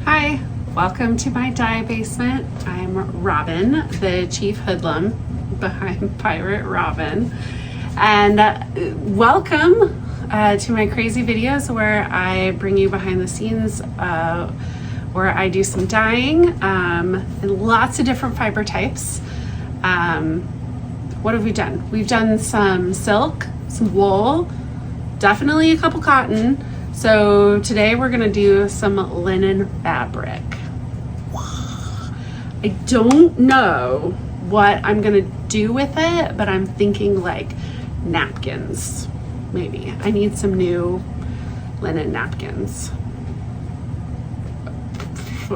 Hi, welcome to my dye basement. I'm Robin, the chief hoodlum behind Pirate Robin, and welcome to my crazy videos where I bring you behind the scenes, where I do some dyeing in lots of different fiber types. What have we done? We've done some silk, some wool, definitely a couple cotton. So today we're gonna do some linen fabric. I don't know what I'm gonna do with it, but I'm thinking like napkins, maybe. I need some new linen napkins.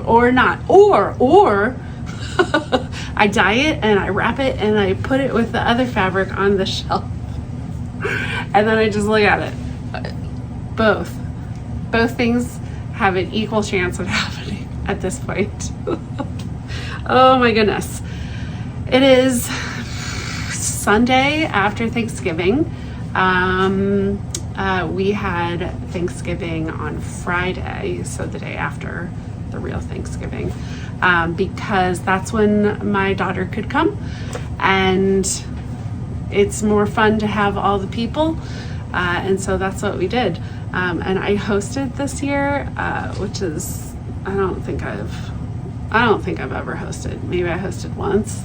Or not, or I dye it and I wrap it and I put it with the other fabric on the shelf. And then I just look at it. Both things have an equal chance of happening at this point. Oh my goodness. It is Sunday after Thanksgiving. We had Thanksgiving on Friday, so the day after the real Thanksgiving, because that's when my daughter could come, and it's more fun to have all the people, and so that's what we did. And I hosted this year, which is I don't think I've ever hosted. Maybe I hosted once.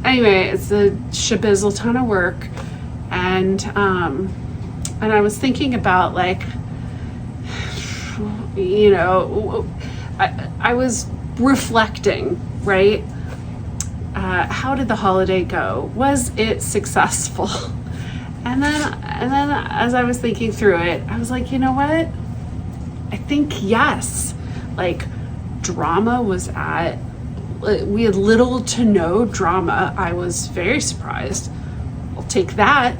Anyway, it's a shabizzle ton of work, and I was thinking about, like, you know, I was reflecting, right? How did the holiday go? Was it successful? And then as I was thinking through it, I was like, you know what? I think yes. Like, drama was we had little to no drama. I was very surprised. I'll take that.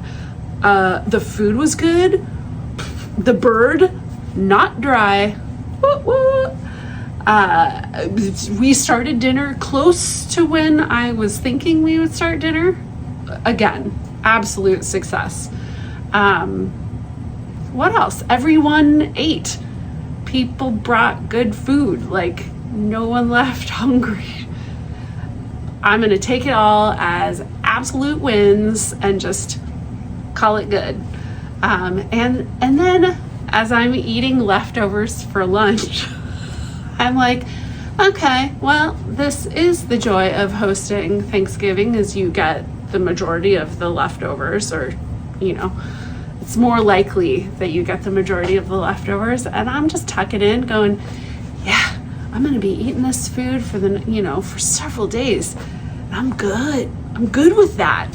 The food was good. The bird, not dry. We started dinner close to when I was thinking we would start dinner. Again, absolute success. What else? Everyone ate. People brought good food. Like, no one left hungry. I'm gonna take it all as absolute wins and just call it good. And then as I'm eating leftovers for lunch, I'm like, okay, well, this is the joy of hosting Thanksgiving, is you get the majority of the leftovers, or, you know, it's more likely that you get the majority of the leftovers. And I'm just tucking in going, yeah, I'm gonna be eating this food for several days. And I'm good with that.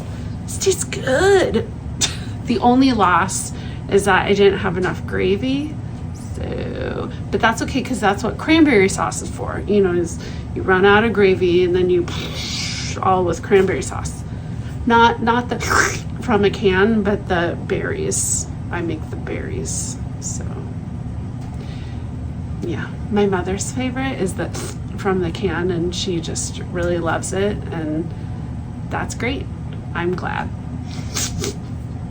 This tastes good. The only loss is that I didn't have enough gravy. So, but that's okay, because that's what cranberry sauce is for. You know, is you run out of gravy and then you all with cranberry sauce. Not the from a can, but the berries. I make the berries. So yeah, my mother's favorite is the from the can, and she just really loves it, and that's great. I'm glad.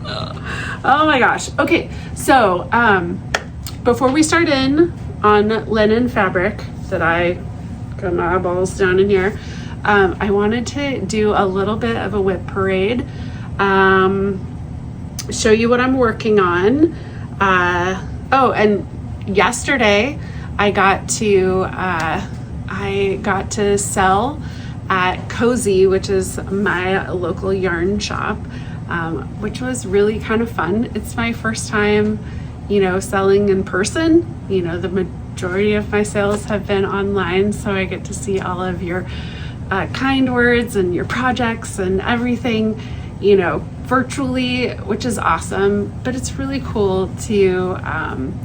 Oh my gosh. Okay, so before we start in on linen fabric that I got my eyeballs down in here, I wanted to do a little bit of a WIP parade, show you what I'm working on. Oh, and yesterday I got to sell at Cozy, which is my local yarn shop, which was really kind of fun. It's my first time, selling in person. The majority of my sales have been online, so I get to see all of your kind words and your projects and everything, virtually, which is awesome. But it's really cool to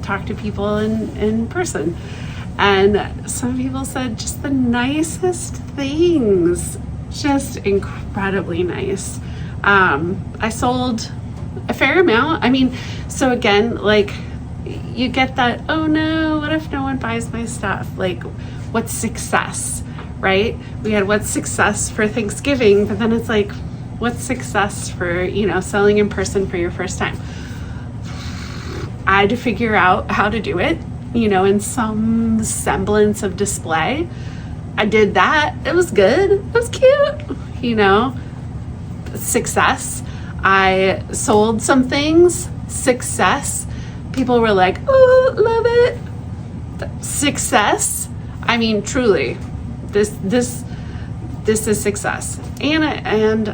talk to people in person. And some people said just the nicest things, just incredibly nice. I sold a fair amount. I mean, so again, like, you get that, oh no, what if no one buys my stuff? Like, what's success, right? We had what's success for Thanksgiving, but then it's like, what's success for, selling in person for your first time? I had to figure out how to do it. you know, in some semblance of display. I did that. It was good. It was cute, you know. Success. I sold some things. Success. People were like, oh, love it. Success. I mean, truly, this is success. And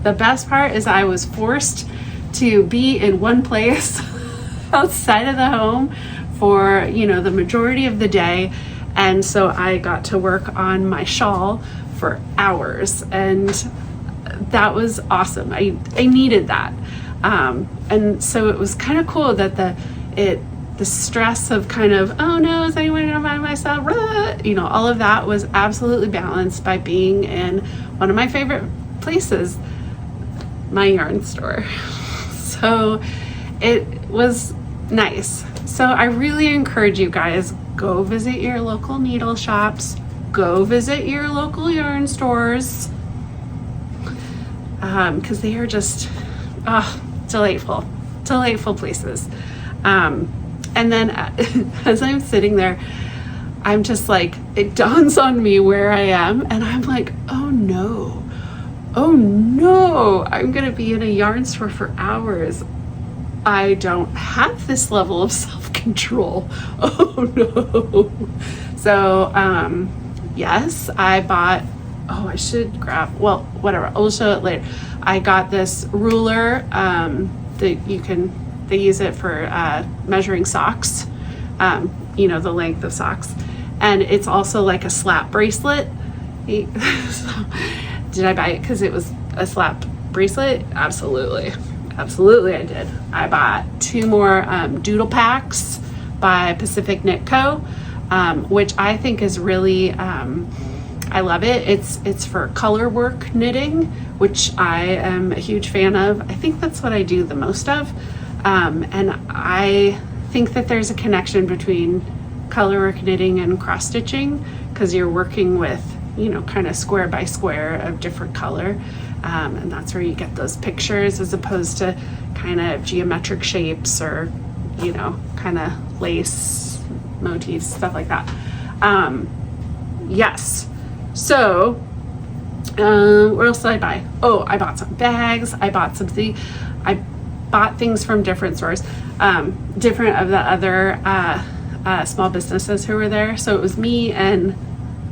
the best part is I was forced to be in one place outside of the home for, you know, the majority of the day. And so I got to work on my shawl for hours, and that was awesome. I needed that. And so it was kind of cool that the stress of kind of, oh no, is anyone gonna find myself? You know, all of that was absolutely balanced by being in one of my favorite places, my yarn store. So it was nice. So I really encourage you guys, go visit your local needle shops, go visit your local yarn stores, because they are just delightful places. And then as I'm sitting there, I'm just like, it dawns on me where I am, and I'm like, oh no, I'm gonna be in a yarn store for hours. I don't have this level of self-control. Oh no. So yes, I bought, I should grab, well, whatever, I'll show it later. I got this ruler that they use it for measuring socks, you know, the length of socks. And it's also like a slap bracelet. So, did I buy it because it was a slap bracelet? Absolutely I did. I bought 2 more doodle packs by Pacific Knit Co., which I think is really, I love it. It's for color work knitting, which I am a huge fan of. I think that's what I do the most of. And I think that there's a connection between color work knitting and cross stitching, because you're working with, you know, kind of square by square of different color. And that's where you get those pictures, as opposed to kind of geometric shapes or, you know, kind of lace motifs, stuff like that. Yes. So, where else did I buy? Oh, I bought some bags. I bought things from different stores, different of the other small businesses who were there. So it was me and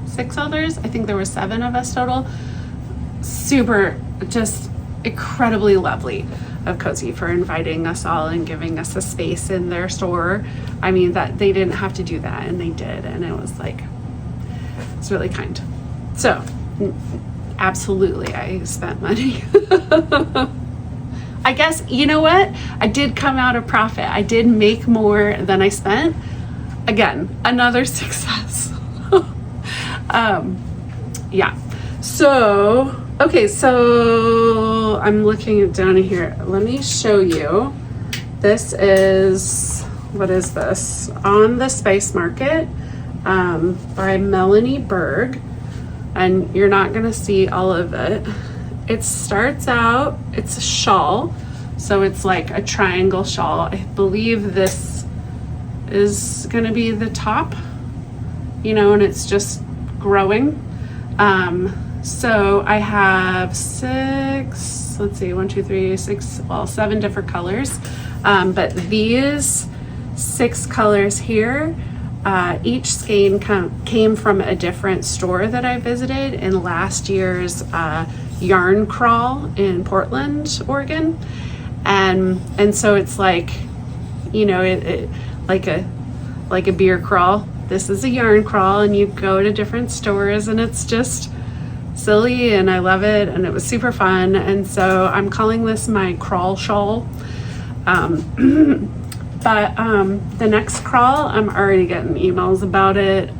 6 others. I think there were 7 of us total. Super, just incredibly lovely of Cozy for inviting us all and giving us a space in their store. I mean, that they didn't have to do that, and they did, and it was like, it's really kind. So absolutely, I spent money. I guess, you know what? I did come out a profit. I did make more than I spent. Again, another success. Yeah. So, okay, so I'm looking down here. Let me show you. This is, what is this? On the Spice Market by Melanie Berg. And you're not gonna see all of it. It starts out, it's a shawl. So it's like a triangle shawl. I believe this is gonna be the top, you know, and it's just growing. So I have 6, let's see, 1, 2, 3, 6, well, 7 different colors. But these 6 colors here, each skein came from a different store that I visited in last year's yarn crawl in Portland, Oregon. And so it's like, you know, it like a beer crawl. This is a yarn crawl, and you go to different stores, and it's just silly, and I love it, and it was super fun. And so I'm calling this my crawl shawl. But the next crawl, I'm already getting emails about it.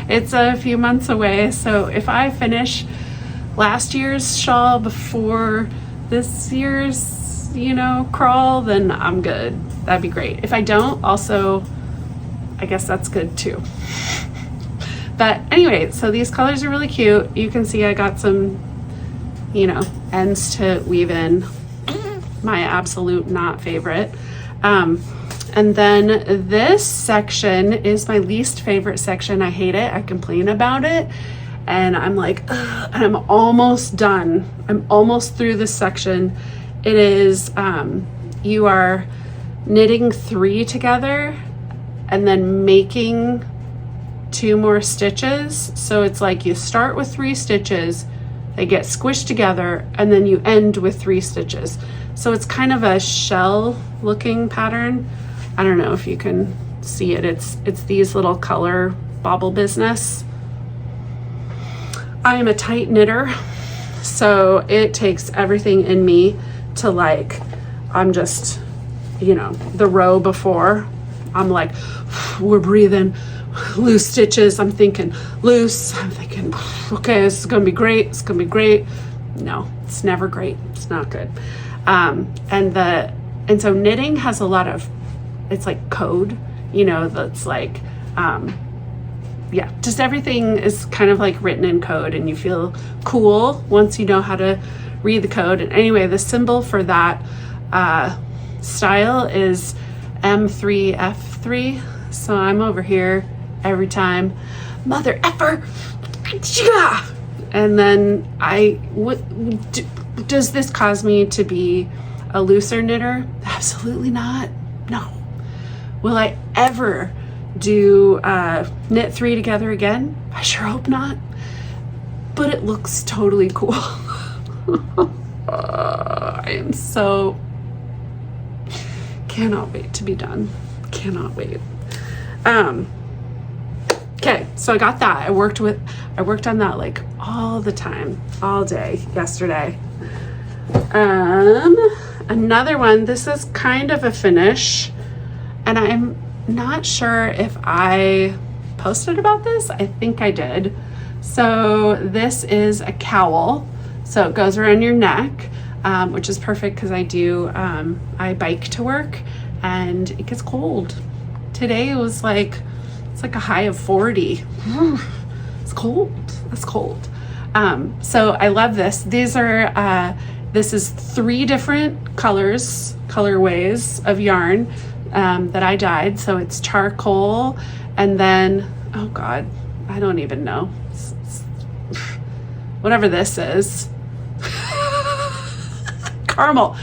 It's a few months away, so if I finish last year's shawl before this year's, you know, crawl, then I'm good. That'd be great. If I don't, also, I guess that's good too. But anyway, so these colors are really cute. You can see I got some, you know, ends to weave in. my absolute not favorite. And then this section is my least favorite section. I hate it. I complain about it. And I'm like, ugh, and I'm almost done. I'm almost through this section. It is, you are knitting 3 together and then making 2 more stitches. So it's like you start with 3 stitches, they get squished together, and then you end with 3 stitches. So it's kind of a shell looking pattern. I don't know if you can see it. It's these little color bauble business. I am a tight knitter, so it takes everything in me to like, I'm just, you know, the row before, I'm like, we're breathing, loose stitches. I'm thinking loose. I'm thinking, okay, this is gonna be great. It's gonna be great. No, it's never great. It's not good. And so knitting has a lot of, it's like code, you know, that's like, yeah, just everything is kind of like written in code, and you feel cool once you know how to read the code. And anyway, the symbol for that style is M3F3. So I'm over here every time, mother effer, yeah. And then does this cause me to be a looser knitter? Absolutely not. No. Will I ever do knit 3 together again? I sure hope not. But it looks totally cool. I am so, cannot wait to be done. Cannot wait. Okay, so I got that. I worked on that like all the time, all day yesterday. Another one, this is kind of a finish, and I'm not sure if I posted about this. I think I did. So this is a cowl. So it goes around your neck, which is perfect because I bike to work and it gets cold. Today it was like, it's like a high of 40. It's cold. It's cold. So I love this. This is 3 different colorways of yarn that I dyed. So it's charcoal, and then, oh God, I don't even know. Whatever this is. Caramel.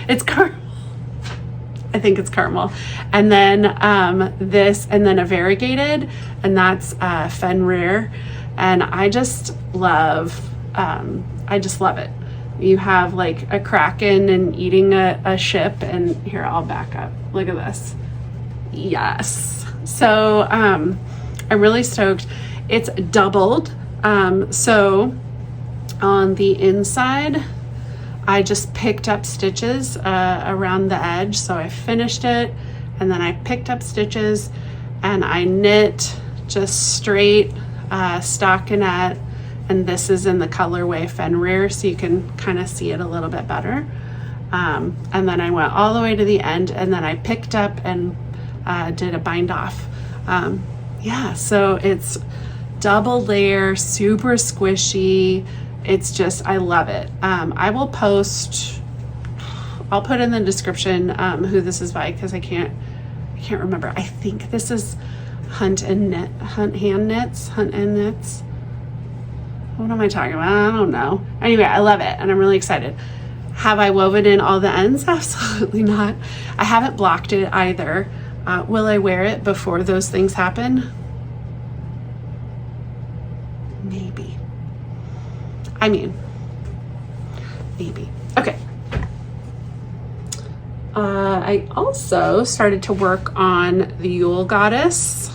It's caramel. I think it's caramel. And then this, and then a variegated, and that's Fenrir. And I just love it. You have like a kraken and eating a ship, and here, I'll back up. Look at this. Yes. So I'm really stoked. It's doubled. So on the inside, I just picked up stitches around the edge. So I finished it, and then I picked up stitches, and I knit just straight stockinette. And this is in the colorway Fenrir, so you can kind of see it a little bit better. And then I went all the way to the end, and then I picked up and did a bind off. Yeah, so it's double layer, super squishy. It's just, I love it. I'll put in the description who this is by, because I can't remember. I think this is Hunt and Knits. What am I talking about? I don't know. Anyway, I love it, and I'm really excited. Have I woven in all the ends? Absolutely not. I haven't blocked it either. Will I wear it before those things happen? Maybe. I mean, maybe. Okay. I also started to work on the Yule goddess.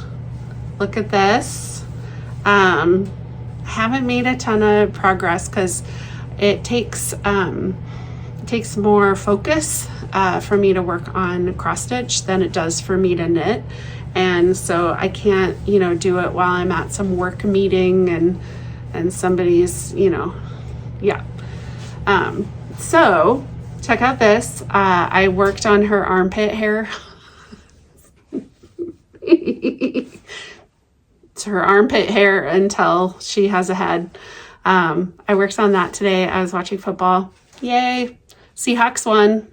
Look at this. Haven't made a ton of progress because it takes more focus for me to work on cross stitch than it does for me to knit, and so I can't do it while I'm at some work meeting and somebody's yeah. So check out this. I worked on her armpit hair. It's her armpit hair until she has a head. I worked on that today. I was watching football. Yay. Seahawks won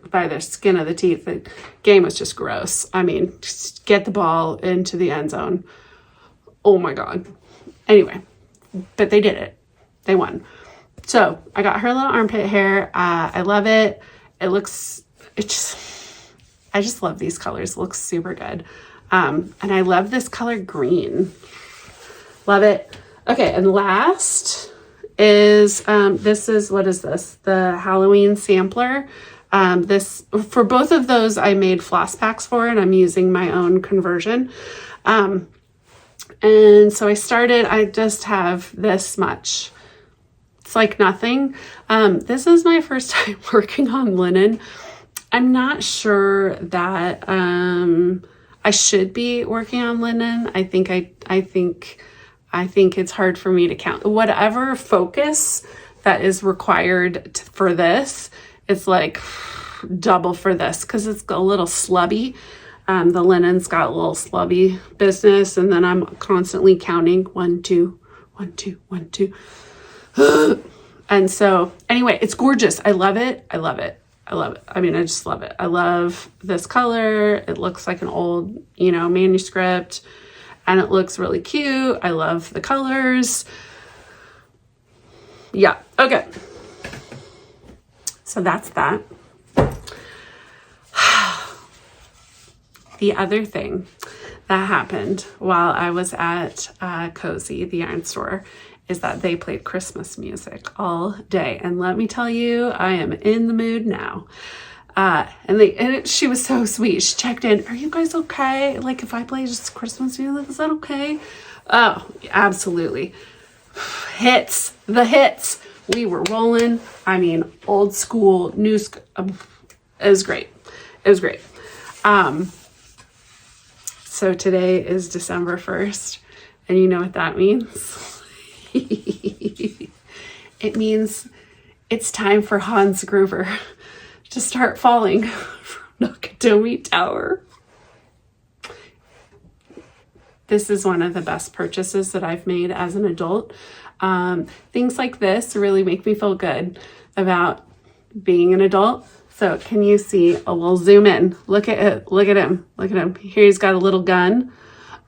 by the skin of the teeth. The game was just gross. I mean, just get the ball into the end zone. Oh my God. Anyway, but they did it. They won. So I got her little armpit hair. I love it. I just love these colors. It looks super good. And I love this color green. Love it. Okay, and last is, what is this? The Halloween sampler. For both of those, I made floss packs for, and I'm using my own conversion. And so I just have this much. It's like nothing. This is my first time working on linen. I'm not sure that I should be working on linen. I think it's hard for me to count. Whatever focus that is required for this, it's like double for this because it's a little slubby. The linen's got a little slubby business, and then I'm constantly counting 1, 2, 1, 2, 1, 2. And so anyway, it's gorgeous. I love it. I love it. I love it. I mean, I just love it. I love this color. It looks like an old, manuscript, and it looks really cute. I love the colors. Yeah. Okay. So that's that. The other thing that happened while I was at Cozy, the yarn store, is that they played Christmas music all day. And let me tell you, I am in the mood now. She was so sweet. She checked in. Are you guys okay? Like, if I play just Christmas music, is that okay? Oh, absolutely. The hits. We were rolling. I mean, old school, new school. It was great. It was great. So today is December 1st. And you know what that means? It means it's time for Hans Gruber to start falling from Nakatomi Tower. This is one of the best purchases that I've made as an adult. Things like this really make me feel good about being an adult. So can you see? Oh, we'll zoom in. Look at it. Look at him. Look at him. Here he's got a little gun.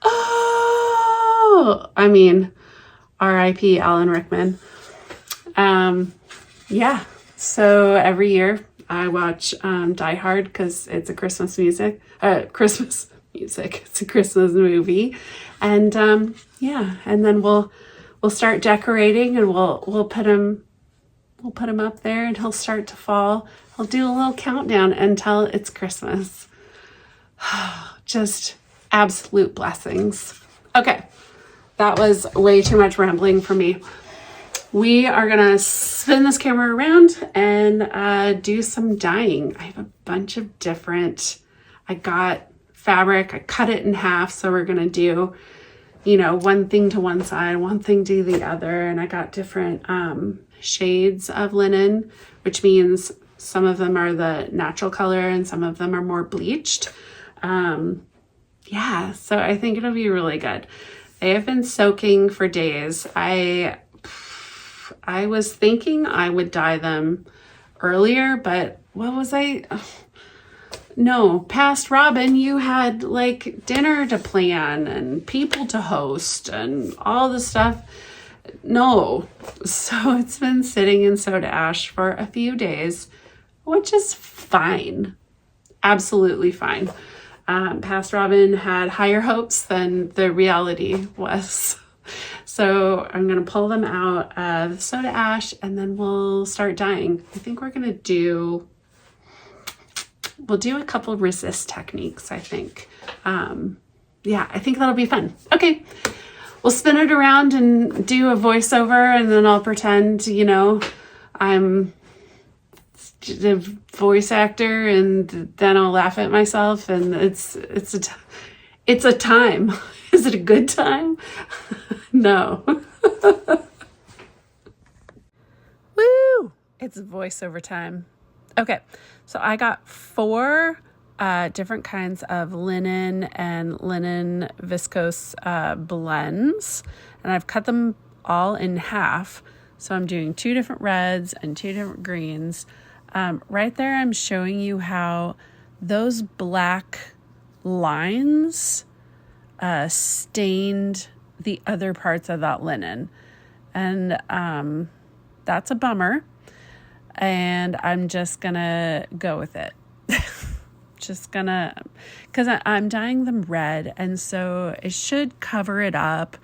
Oh, I mean, R.I.P. Alan Rickman. Yeah. So every year I watch Die Hard because it's a Christmas music. It's a Christmas movie, and yeah. And then we'll start decorating, and we'll put him up there, and he'll start to fall. I'll do a little countdown until it's Christmas. Just absolute blessings. Okay. That was way too much rambling for me. We are gonna spin this camera around and do some dyeing. I have a bunch of I got fabric, I cut it in half. So we're gonna do, one thing to one side, one thing to the other. And I got different shades of linen, which means some of them are the natural color and some of them are more bleached. Yeah, so I think it'll be really good. They have been soaking for days. I was thinking I would dye them earlier, but what was I? No, past Robin, you had like dinner to plan and people to host and all the stuff. No, so it's been sitting in soda ash for a few days, which is fine. Absolutely fine. Past Robin had higher hopes than the reality was. So I'm going to pull them out of the soda ash and then we'll start dyeing. I think we're going to we'll do a couple resist techniques, I think. Yeah, I think that'll be fun. Okay, we'll spin it around and do a voiceover, and then I'll pretend, I'm the voice actor, and then I'll laugh at myself, and it's a time. Is it a good time? No. Woo! It's voiceover time. Okay, so I got 4 different kinds of linen and linen viscose blends, and I've cut them all in half. So I'm doing 2 different reds and 2 different greens. Right there, I'm showing you how those black lines stained the other parts of that linen. And that's a bummer. And I'm just gonna go with it. Just gonna, because I'm dyeing them red, and so it should cover it up.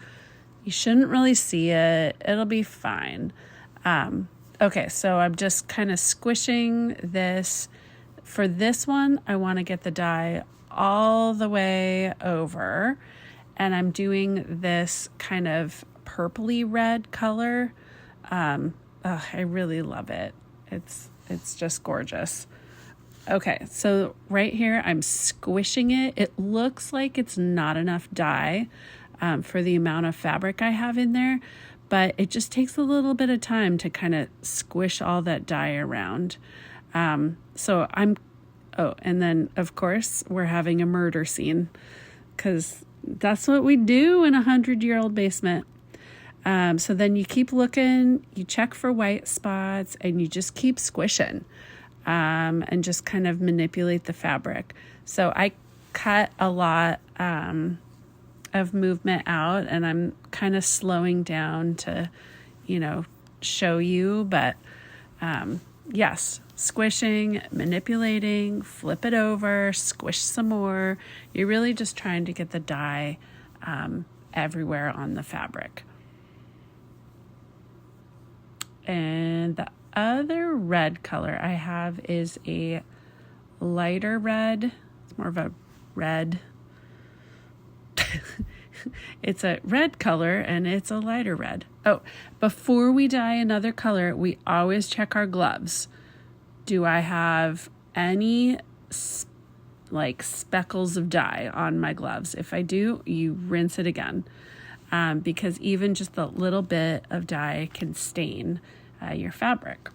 You shouldn't really see it. It'll be fine. Okay, so I'm just kind of squishing this. For this one, I want to get the dye all the way over, and I'm doing this kind of purpley red color. I really love it. It's just gorgeous. Okay, so right here, I'm squishing it. It looks like it's not enough dye for the amount of fabric I have in there, but it just takes a little bit of time to kind of squish all that dye around. And then of course, we're having a murder scene, because that's what we do in a 100-year-old basement. So then you keep looking, you check for white spots, and you just keep squishing. And just kind of manipulate the fabric. So I cut a lot of movement out, and I'm kind of slowing down to, show you. But yes, squishing, manipulating, flip it over, squish some more. You're really just trying to get the dye everywhere on the fabric. And the other red color I have is a lighter red. It's more of a red. It's a red color, and it's a lighter red. Oh, before we dye another color, we always check our gloves. Do I have any speckles of dye on my gloves? If I do, you rinse it again, because even just a little bit of dye can stain your fabric.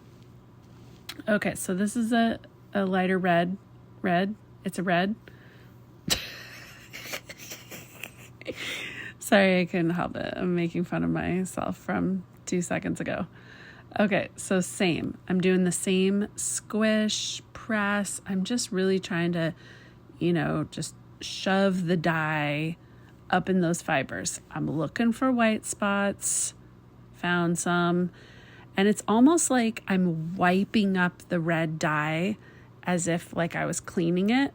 Okay, so this is a lighter red. It's a red. Sorry, I couldn't help it. I'm making fun of myself from 2 seconds ago. Okay, so same. I'm doing the same squish, press. I'm just really trying to, just shove the dye up in those fibers. I'm looking for white spots. Found some. And it's almost like I'm wiping up the red dye as if I was cleaning it.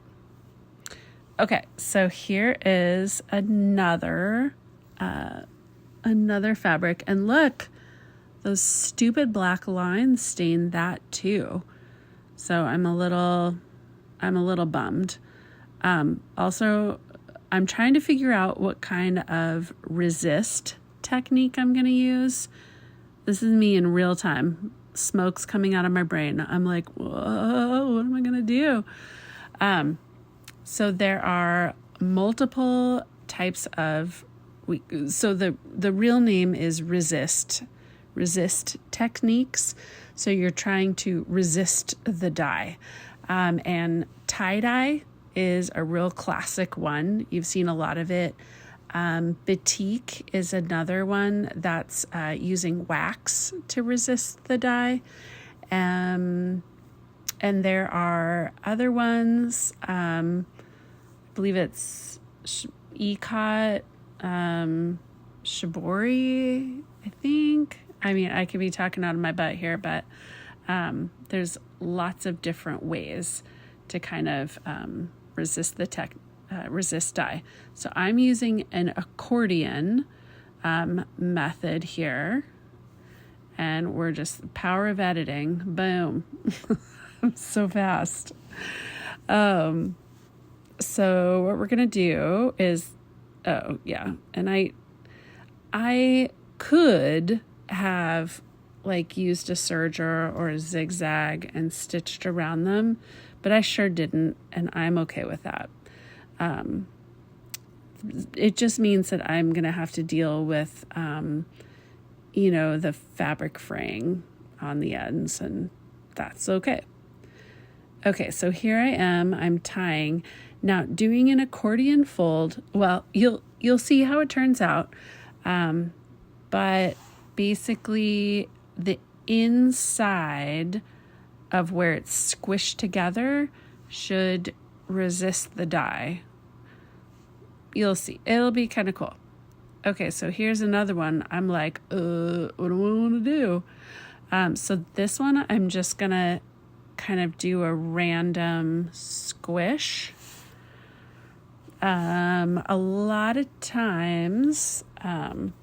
Okay, so here is another fabric. And look, those stupid black lines stain that too. So I'm a little bummed. Also, I'm trying to figure out what kind of resist technique I'm going to use. This is me in real time. Smoke's coming out of my brain. I'm like, whoa, what am I going to do? So there are multiple types of, so the real name is resist techniques. So you're trying to resist the dye. And tie-dye is a real classic one. You've seen a lot of it. Batik is another one that's using wax to resist the dye. And there are other ones. I believe it's Ikat, Shibori, I think. I mean, I could be talking out of my butt here, but there's lots of different ways to kind of resist dye. So I'm using an accordion method here, and we're just power of editing. Boom. I'm so fast. So what we're going to do is, and I could have used a serger or a zigzag and stitched around them, but I sure didn't, and I'm okay with that. It just means that I'm going to have to deal with, the fabric fraying on the ends, and that's okay. Okay, so here I am, I'm tying. Now, doing an accordion fold, well, you'll see how it turns out. But basically the inside of where it's squished together should resist the dye. You'll see. It'll be kind of cool. Okay, so here's another one. I'm like, what do I want to do? So this one, I'm just going to kind of do a random squish. A lot of times,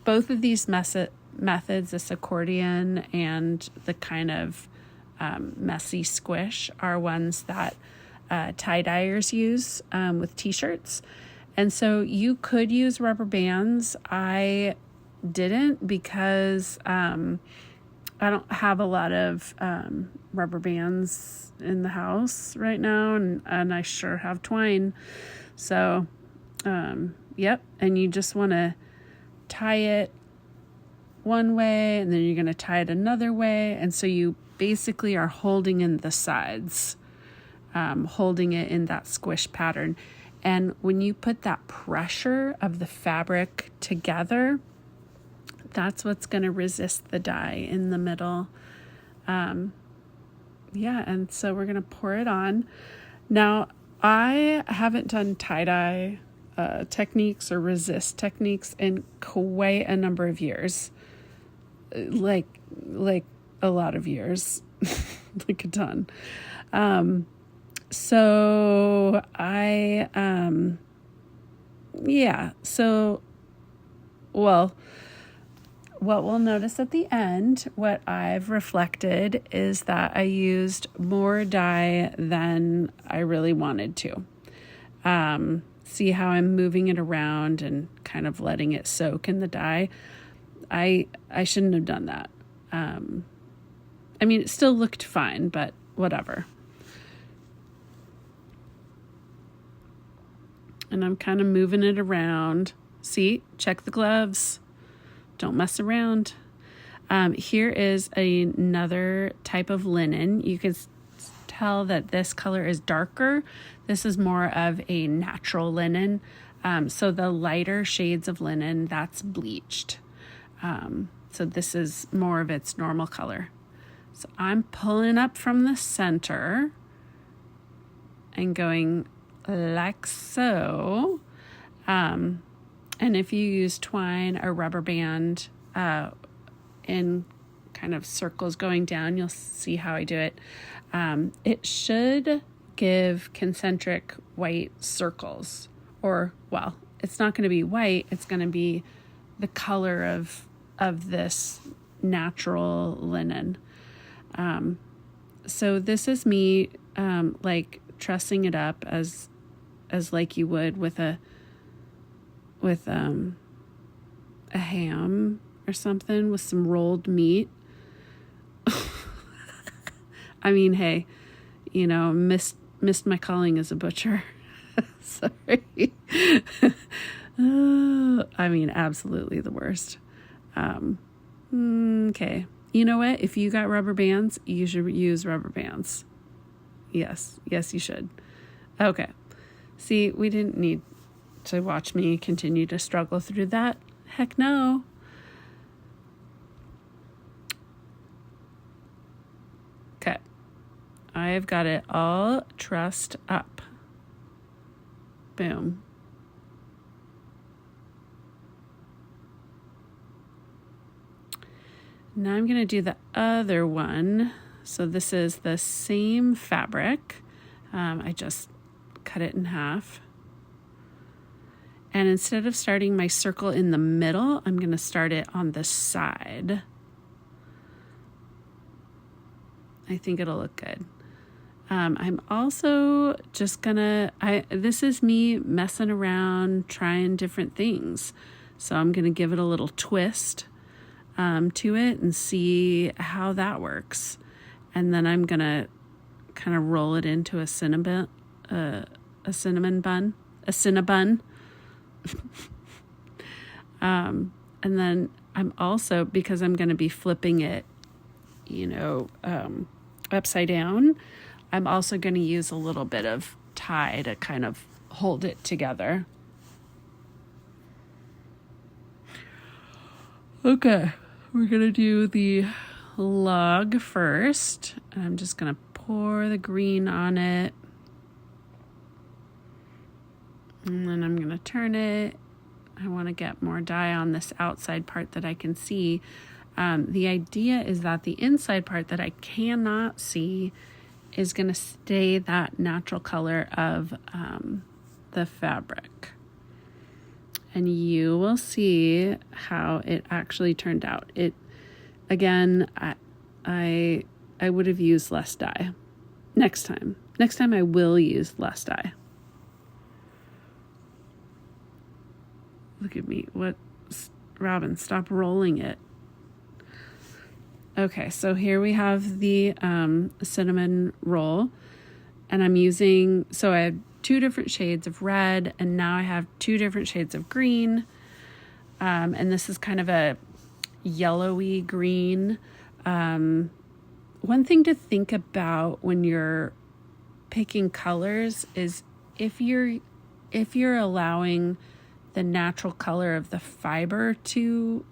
both of these methods, this accordion and the kind of messy squish, are ones that tie-dyers use with t-shirts. And so you could use rubber bands. I didn't because I don't have a lot of rubber bands in the house right now, and I sure have twine. So, yep, and you just want to tie it one way, and then you're going to tie it another way, and so you basically are holding in the sides, holding it in that squish pattern. And when you put that pressure of the fabric together, that's what's going to resist the dye in the middle. Yeah, and so we're going to pour it on. Now, I haven't done tie-dye techniques or resist techniques in quite a number of years. Like a lot of years. Like a ton. So what we'll notice at the end, what I've reflected, is that I used more dye than I really wanted to. See how I'm moving it around and kind of letting it soak in the dye? I shouldn't have done that. I mean, it still looked fine, but whatever. And I'm kind of moving it around. See, check the gloves. Don't mess around. Here is another type of linen. You can tell that this color is darker. This is more of a natural linen. So the lighter shades of linen, that's bleached. So this is more of its normal color. So I'm pulling up from the center and going like so. And if you use twine or rubber band in kind of circles going down, you'll see how I do it. It should give concentric white circles. Or, well, it's not going to be white. It's going to be the color of this natural linen. So this is me like trussing it up as like you would with a ham or something, with some rolled meat. I mean, hey, missed my calling as a butcher. Sorry. I mean, absolutely the worst. Okay. You know what? If you got rubber bands, you should use rubber bands. Yes, you should. Okay. See, we didn't need to watch me continue to struggle through that. Heck no. Okay. I've got it all trussed up. Boom. Now I'm going to do the other one. So this is the same fabric. I just cut it in half. And instead of starting my circle in the middle, I'm going to start it on the side. I think it'll look good. I'm also just this is me messing around, trying different things. So I'm going to give it a little twist to it and see how that works. And then I'm going to kind of roll it into a cinnamon bun. And then I'm also, because I'm going to be flipping it, upside down, I'm also going to use a little bit of tie to kind of hold it together. Okay, we're going to do the log first. I'm just going to pour the green on it. And then I'm going to turn it. I want to get more dye on this outside part that I can see. The idea is that the inside part that I cannot see is going to stay that natural color of the fabric. And you will see how it actually turned out. It, again, I would have used less dye next time. Next time I will use less dye. Look at me. What? Robin, stop rolling it. Okay, so here we have the cinnamon roll. And I'm using, so I had 2 different shades of red, and now I have 2 different shades of green. And this is kind of a yellowy green. One thing to think about when you're picking colors is if you're allowing the natural color of the fiber to,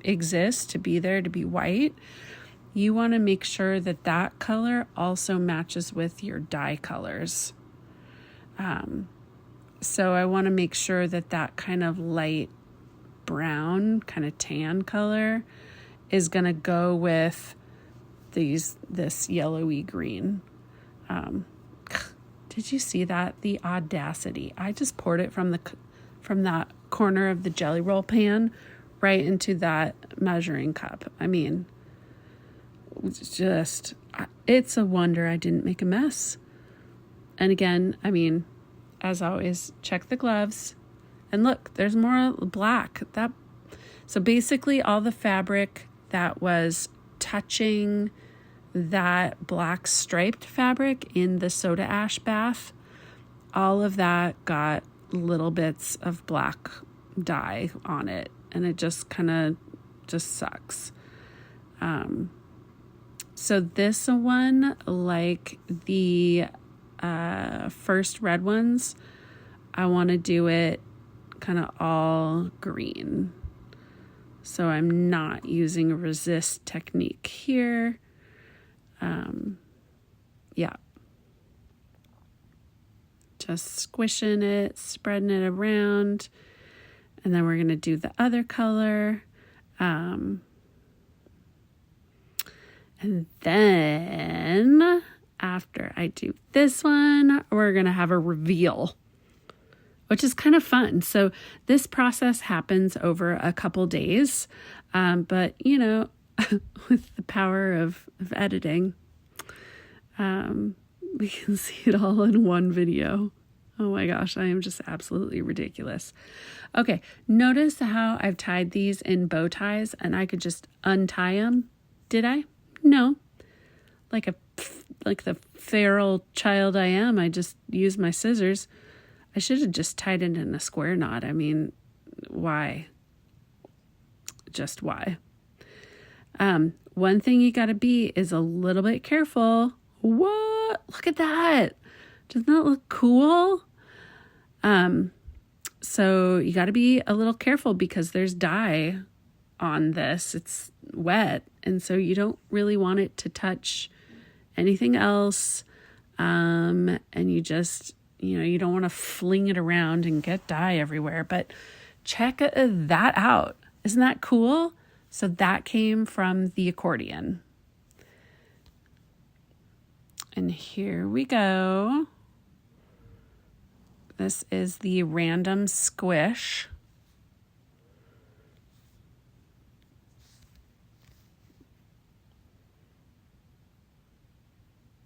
exist, to be there, to be white, you want to make sure that that color also matches with your dye colors. So I want to make sure that that kind of light brown, kind of tan color is going to go with this yellowy green. Did you see that? The audacity. I just poured it from that corner of the jelly roll pan right into that measuring cup. I mean, it's a wonder I didn't make a mess. And again, I mean, as always, check the gloves. And look, there's more black. So basically all the fabric that was touching that black striped fabric in the soda ash bath, all of that got little bits of black dye on it, and it just kind of just sucks. So this one, like the first red ones, I want to do it kind of all green. So I'm not using a resist technique here. Yeah. Just squishing it, spreading it around. And then we're going to do the other color. And then after I do this one, we're going to have a reveal, which is kind of fun. So this process happens over a couple days. But, with the power of editing, we can see it all in one video. Oh my gosh, I am just absolutely ridiculous. Okay, notice how I've tied these in bow ties and I could just untie them. Did I? No. Like the feral child I am, I just used my scissors. I should have just tied it in a square knot. I mean, why? Just why? One thing you got to be is a little bit careful. What? Look at that. Doesn't that look cool? So you got to be a little careful because there's dye on this. It's wet. And so you don't really want it to touch anything else. And you just, you don't want to fling it around and get dye everywhere, but check that out. Isn't that cool? So that came from the accordion. And here we go. This is the random squish.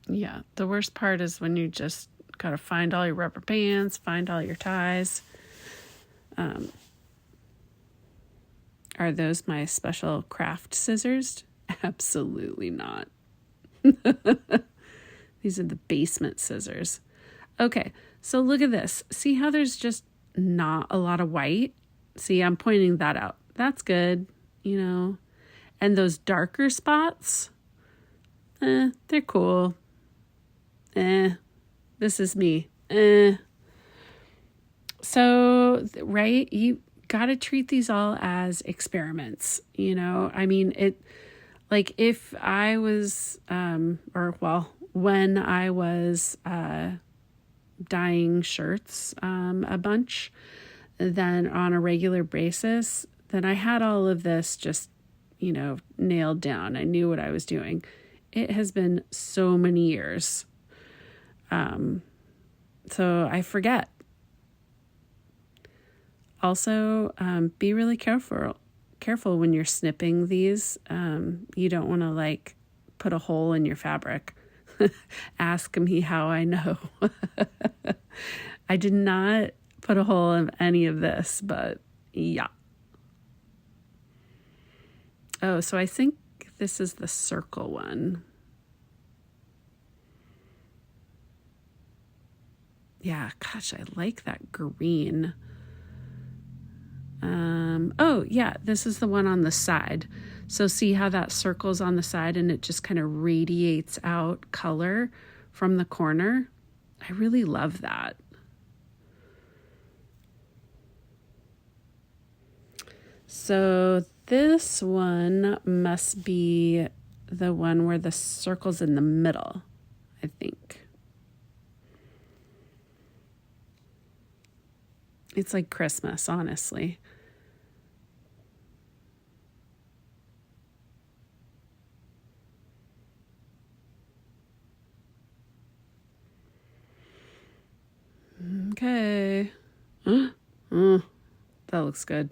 Yeah, the worst part is when you just gotta find all your rubber bands, find all your ties. Are those my special craft scissors? Absolutely not. These are the basement scissors. Okay, so look at this. See how there's just not a lot of white? See, I'm pointing that out. That's good, And those darker spots, they're cool. This is me. So, right, you got to treat these all as experiments, I mean, Like if I was, when I was dyeing shirts a bunch, then on a regular basis, then I had all of this just, nailed down. I knew what I was doing. It has been so many years. So I forget. Also, be really careful when you're snipping these. You don't want to put a hole in your fabric. Ask me how I know. I did not put a hole in any of this, but yeah. Oh, so I think this is the circle one. Yeah, gosh, I like that green. Oh, yeah, this is the one on the side. So see how that circle's on the side and it just kind of radiates out color from the corner? I really love that. So this one must be the one where the circle's in the middle, I think. It's like Christmas, honestly. Okay. That looks good.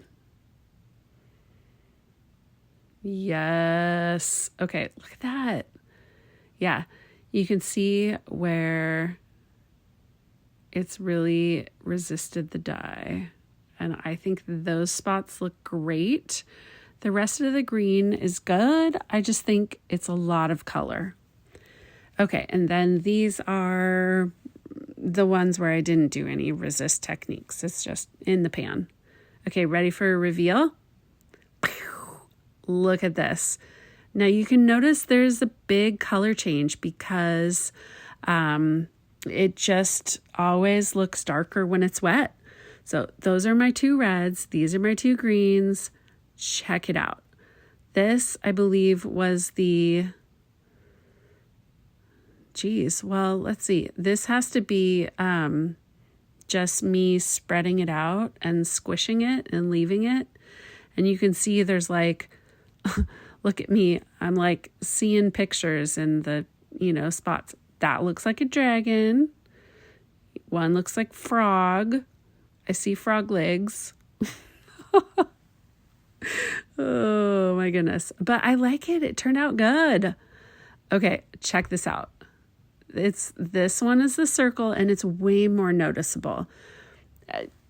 Yes. Okay, look at that. Yeah, you can see where it's really resisted the dye. And I think those spots look great. The rest of the green is good. I just think it's a lot of color. Okay, and then these are the ones where I didn't do any resist techniques. It's just in the pan. Okay, ready for a reveal? Look at this. Now you can notice there's a big color change because it just always looks darker when it's wet. So those are my two reds. These are my two greens. Check it out. This, I believe, was the... well, let's see. This has to be just me spreading it out and squishing it and leaving it. And you can see there's look at me. I'm seeing pictures in the, spots. That looks like a dragon. One looks like frog. I see frog legs. Oh my goodness. But I like it. It turned out good. Okay, check this out. This one is the circle and it's way more noticeable.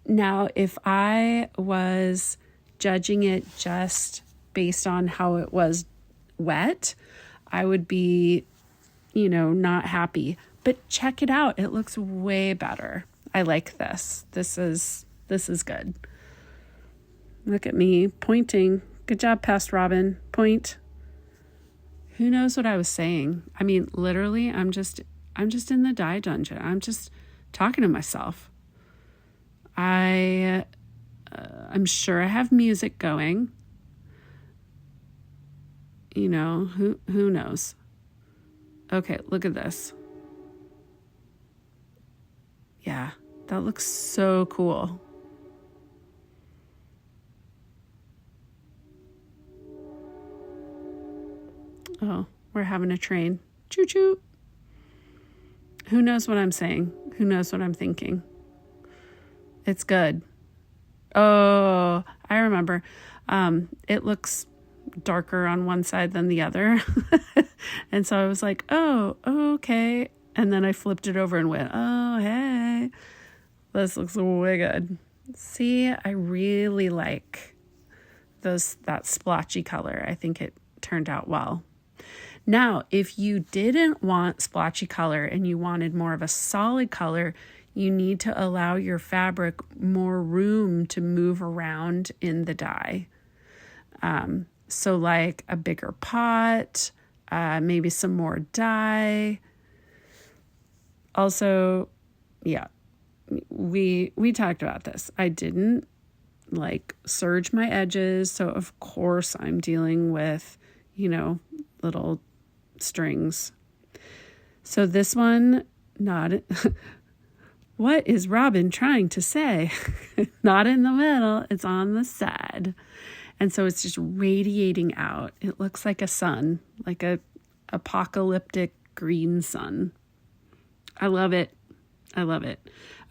Now, if I was judging it just based on how it was wet, I would be, not happy. But check it out. It looks way better. I like this. This is good. Look at me pointing. Good job, Past Robin. Point. Who knows what I was saying? I mean, literally, I'm just in the dye dungeon. I'm just talking to myself. I'm sure I have music going. Who knows? Okay, look at this. Yeah, that looks so cool. Oh, we're having a train. Choo choo. Who knows what I'm saying? Who knows what I'm thinking? It's good. Oh, I remember. It looks darker on one side than the other. And so I was like, oh, okay. And then I flipped it over and went, oh, hey, this looks way good. See, I really like that splotchy color. I think it turned out well. Now, if you didn't want splotchy color and you wanted more of a solid color, you need to allow your fabric more room to move around in the dye. So like a bigger pot, maybe some more dye. Also, yeah, we talked about this. I didn't serge my edges. So of course I'm dealing with, you know, little strings. So this one, not, what is Robin trying to say? Not in the middle, it's on the side. And so it's just radiating out. It looks like a sun, like a apocalyptic green sun. I love it. I love it.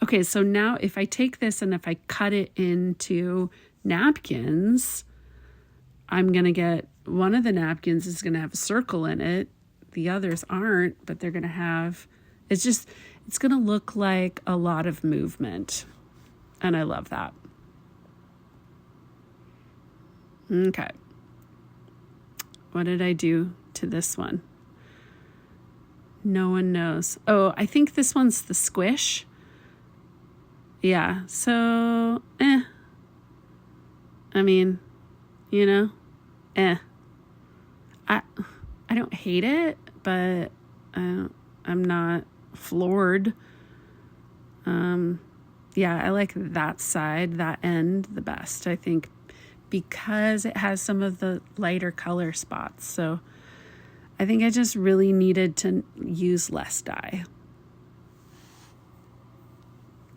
Okay, so now if I take this and if I cut it into napkins, I'm going to get, one of the napkins is going to have a circle in it. The others aren't, but they're going to have, it's going to look like a lot of movement. And I love that. Okay. What did I do to this one? No one knows. Oh, I think this one's the squish. Yeah, so, I mean, you know, I don't hate it, but I'm not floored. Yeah, I like that side, that end the best, I think, because it has some of the lighter color spots. So I think I just really needed to use less dye.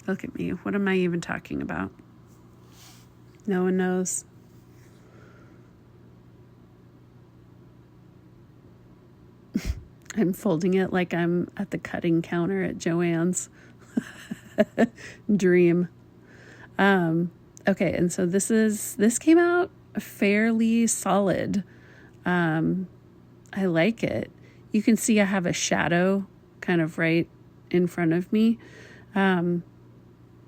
Look at me. What am I even talking about? No one knows. I'm folding it like I'm at the cutting counter at Joann's. Dream. Okay, and so this came out fairly solid. I like it. You can see I have a shadow kind of right in front of me.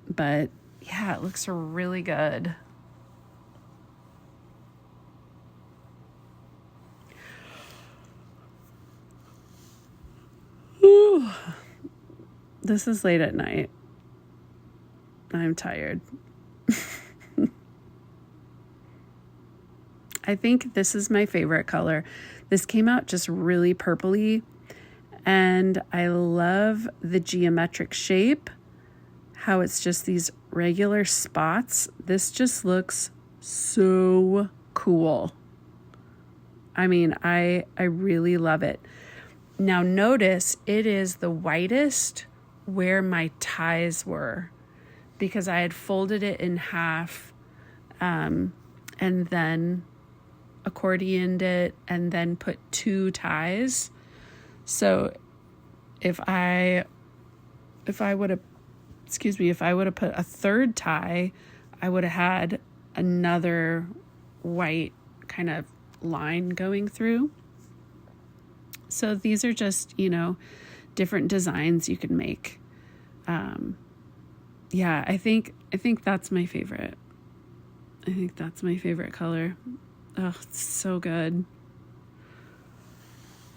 But yeah, it looks really good. Whew. This is late at night. I'm tired. I think this is my favorite color. This came out just really purpley, and I love the geometric shape, how it's just these regular spots. This just looks so cool. I mean, I really love it. Now notice it is the whitest where my ties were, because I had folded it in half and then accordioned it and then put 2 ties. So if I would have put a 3rd tie, I would have had another white kind of line going through. So these are just, you know, different designs you can make. Yeah, I think that's my favorite. I think that's my favorite color. Oh, it's so good.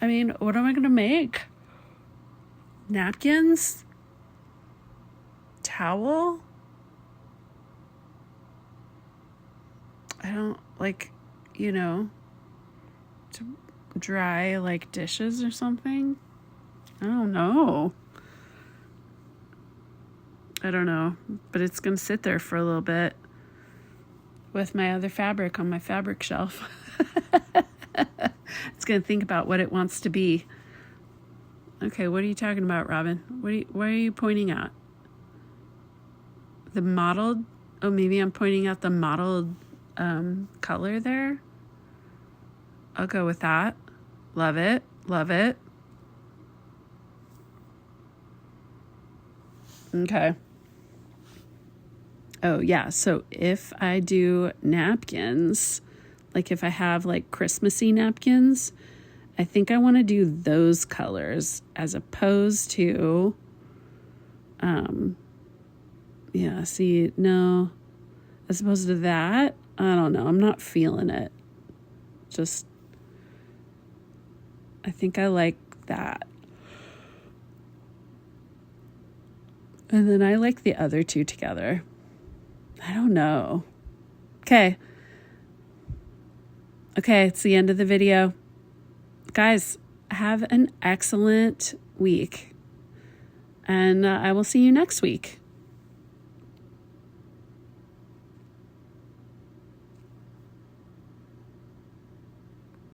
I mean, what am I going to make? Napkins? Towel? I don't like, you know, to dry like dishes or something. I don't know, but it's going to sit there for a little bit with my other fabric on my fabric shelf. It's going to think about what it wants to be. Okay, what are you talking about, Robin? What are you pointing at? The mottled? Oh, maybe I'm pointing out the mottled color there. I'll go with that. Love it. Love it. Okay. Oh, yeah. So if I do napkins, like if I have like Christmassy napkins, I think I want to do those colors as opposed to, yeah, see, no, as opposed to that, I don't know. I'm not feeling it. Just, I think I like that. And then I like the other two together. I don't know. Okay, it's the end of the video. Guys, have an excellent week. And I will see you next week.